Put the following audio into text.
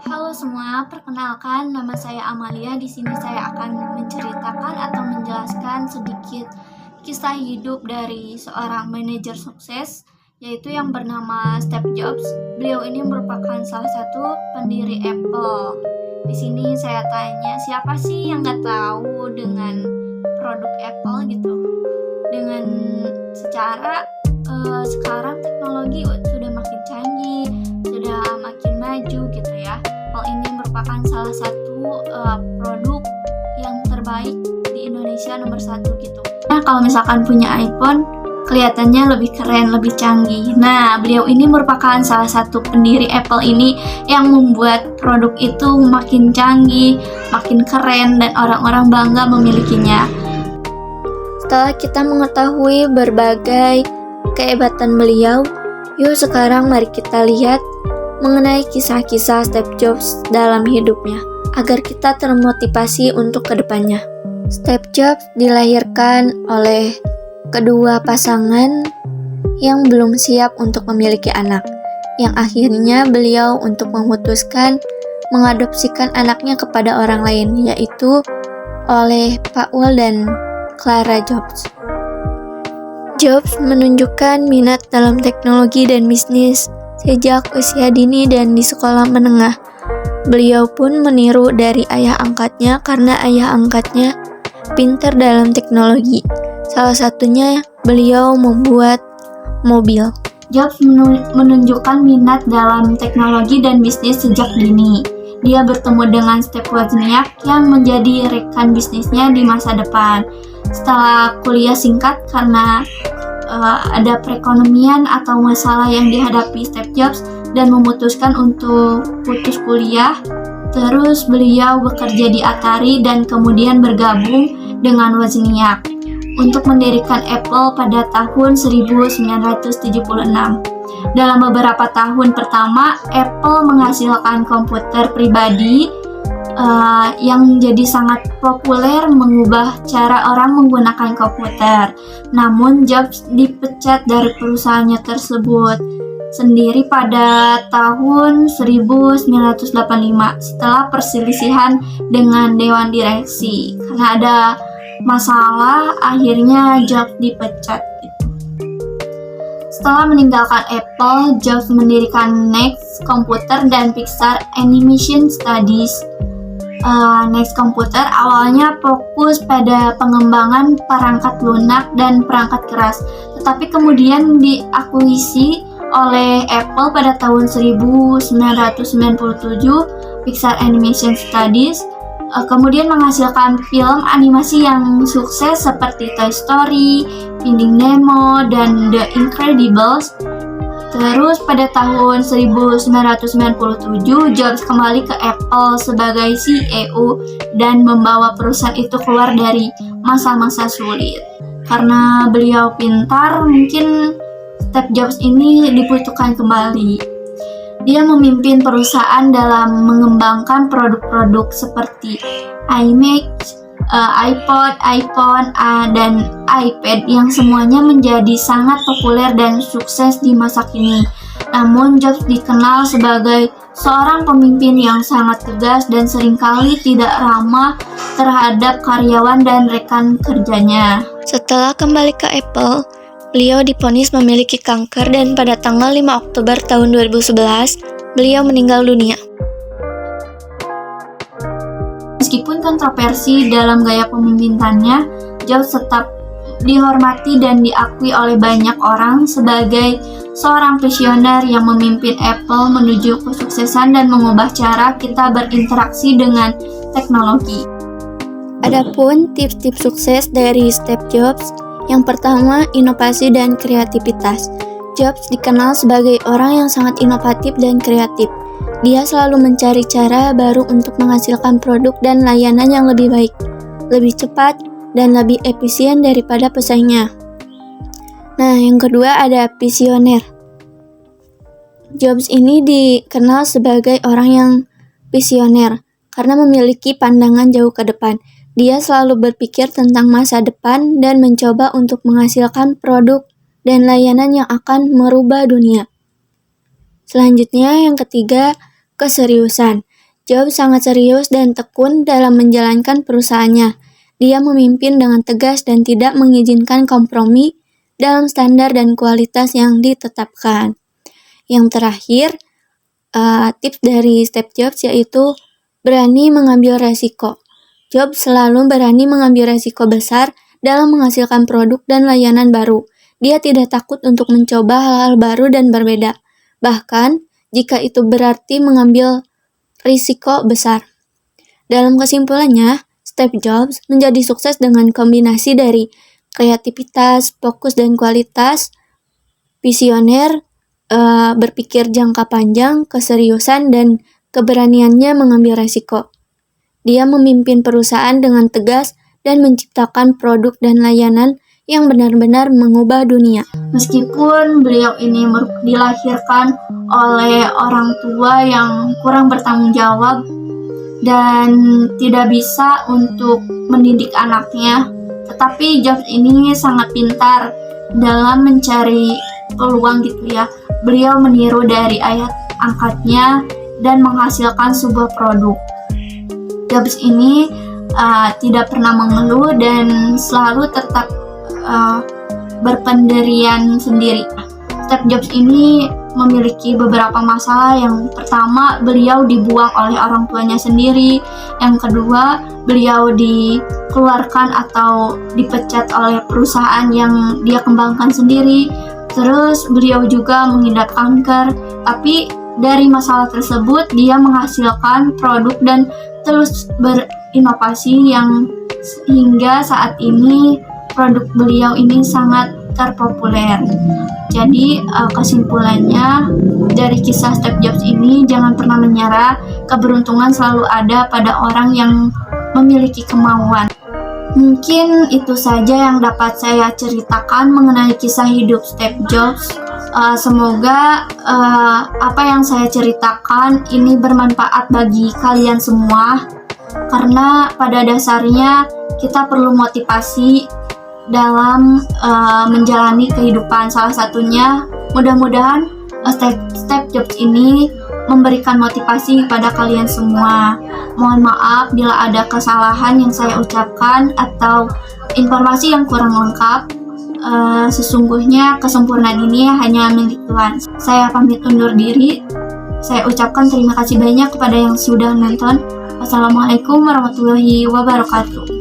Halo semua, perkenalkan nama saya Amalia. Di sini saya akan menceritakan atau menjelaskan sedikit kisah hidup dari seorang manajer sukses, yaitu yang bernama Steve Jobs. Beliau ini merupakan salah satu pendiri Apple. Di sini saya tanya, siapa sih yang nggak tahu dengan produk Apple gitu? Dengan secara sekarang teknologi sudah makin canggih, sudah makin maju gitu ya. Hal ini merupakan salah satu produk yang terbaik di Indonesia nomor 1 gitu. Nah, kalau misalkan punya iPhone, kelihatannya lebih keren, lebih canggih. Nah, beliau ini merupakan salah satu pendiri Apple ini yang membuat produk itu makin canggih, makin keren, dan orang-orang bangga memilikinya. Setelah kita mengetahui berbagai kehebatan beliau, yuk sekarang mari kita lihat mengenai kisah-kisah Steve Jobs dalam hidupnya, agar kita termotivasi untuk kedepannya. Steve Jobs dilahirkan oleh kedua pasangan yang belum siap untuk memiliki anak, yang akhirnya beliau untuk memutuskan mengadopsikan anaknya kepada orang lain, yaitu oleh Paul dan Clara Jobs. Jobs menunjukkan minat dalam teknologi dan bisnis sejak usia dini dan di sekolah menengah. Beliau pun meniru dari ayah angkatnya karena ayah angkatnya pintar dalam teknologi. Salah satunya beliau membuat mobil. Jobs menunjukkan minat dalam teknologi dan bisnis sejak dini. Dia bertemu dengan Steve Wozniak yang menjadi rekan bisnisnya di masa depan. Setelah kuliah singkat karena ada perekonomian atau masalah yang dihadapi Steve Jobs dan memutuskan untuk putus kuliah. Terus beliau bekerja di Atari dan kemudian bergabung dengan Wozniak untuk mendirikan Apple pada tahun 1976. Dalam beberapa tahun pertama, Apple menghasilkan komputer pribadi yang jadi sangat populer, mengubah cara orang menggunakan komputer. Namun Jobs dipecat dari perusahaannya tersebut sendiri pada tahun 1985 setelah perselisihan dengan dewan direksi. Karena ada masalah, akhirnya Jobs dipecat gitu. Setelah meninggalkan Apple, Jobs mendirikan Next Computer dan Pixar Animation Studios. Next Computer awalnya fokus pada pengembangan perangkat lunak dan perangkat keras, tetapi kemudian diakuisisi oleh Apple pada tahun 1997. Pixar Animation Studios kemudian menghasilkan film animasi yang sukses seperti Toy Story, Finding Nemo, dan The Incredibles. Terus pada tahun 1997, Jobs kembali ke Apple sebagai CEO dan membawa perusahaan itu keluar dari masa-masa sulit. Karena beliau pintar, mungkin Steve Jobs ini dibutuhkan kembali. Dia memimpin perusahaan dalam mengembangkan produk-produk seperti iMac, iPod, iPhone, dan iPad yang semuanya menjadi sangat populer dan sukses di masa kini. Namun Jobs dikenal sebagai seorang pemimpin yang sangat tegas dan seringkali tidak ramah terhadap karyawan dan rekan kerjanya. Setelah kembali ke Apple, beliau divonis memiliki kanker dan pada tanggal 5 Oktober tahun 2011, beliau meninggal dunia. Meskipun kontroversi dalam gaya pemimpinannya, Jobs tetap dihormati dan diakui oleh banyak orang sebagai seorang visioner yang memimpin Apple menuju kesuksesan dan mengubah cara kita berinteraksi dengan teknologi. Adapun tips-tips sukses dari Steve Jobs, yang pertama, inovasi dan kreativitas. Jobs dikenal sebagai orang yang sangat inovatif dan kreatif. Dia selalu mencari cara baru untuk menghasilkan produk dan layanan yang lebih baik, lebih cepat, dan lebih efisien daripada pesaingnya. Nah, yang kedua ada visioner. Jobs ini dikenal sebagai orang yang visioner karena memiliki pandangan jauh ke depan. Dia selalu berpikir tentang masa depan dan mencoba untuk menghasilkan produk dan layanan yang akan merubah dunia. Selanjutnya yang ketiga, keseriusan. Jobs sangat serius dan tekun dalam menjalankan perusahaannya. Dia memimpin dengan tegas dan tidak mengizinkan kompromi dalam standar dan kualitas yang ditetapkan. Yang terakhir, tips dari Steve Jobs yaitu berani mengambil resiko. Jobs selalu berani mengambil resiko besar dalam menghasilkan produk dan layanan baru. Dia tidak takut untuk mencoba hal-hal baru dan berbeda, bahkan jika itu berarti mengambil risiko besar. Dalam kesimpulannya, Steve Jobs menjadi sukses dengan kombinasi dari kreativitas, fokus dan kualitas, visioner, berpikir jangka panjang, keseriusan, dan keberaniannya mengambil resiko. Dia memimpin perusahaan dengan tegas dan menciptakan produk dan layanan yang benar-benar mengubah dunia. Meskipun beliau ini dilahirkan oleh orang tua yang kurang bertanggung jawab dan tidak bisa untuk mendidik anaknya, tetapi Jobs ini sangat pintar dalam mencari peluang gitu ya. Beliau meniru dari ayah angkatnya dan menghasilkan sebuah produk. Jobs ini tidak pernah mengeluh dan selalu tetap berpendirian sendiri. Steve Jobs ini memiliki beberapa masalah. Yang pertama, beliau dibuang oleh orang tuanya sendiri. Yang kedua, beliau dikeluarkan atau dipecat oleh perusahaan yang dia kembangkan sendiri. Terus beliau juga mengidap kanker. Tapi dari masalah tersebut dia menghasilkan produk dan terus berinovasi yang hingga saat ini produk beliau ini sangat terpopuler. Jadi kesimpulannya dari kisah Steve Jobs ini, jangan pernah menyerah. Keberuntungan selalu ada pada orang yang memiliki kemauan. Mungkin itu saja yang dapat saya ceritakan mengenai kisah hidup Steve Jobs. Semoga apa yang saya ceritakan ini bermanfaat bagi kalian semua, karena pada dasarnya kita perlu motivasi dalam menjalani kehidupan. Salah satunya, mudah-mudahan Steve Jobs ini memberikan motivasi kepada kalian semua. Mohon maaf bila ada kesalahan yang saya ucapkan atau informasi yang kurang lengkap. Sesungguhnya kesempurnaan ini hanya milik Tuhan. Saya pamit undur diri. Saya ucapkan terima kasih banyak kepada yang sudah nonton. Wassalamualaikum warahmatullahi wabarakatuh.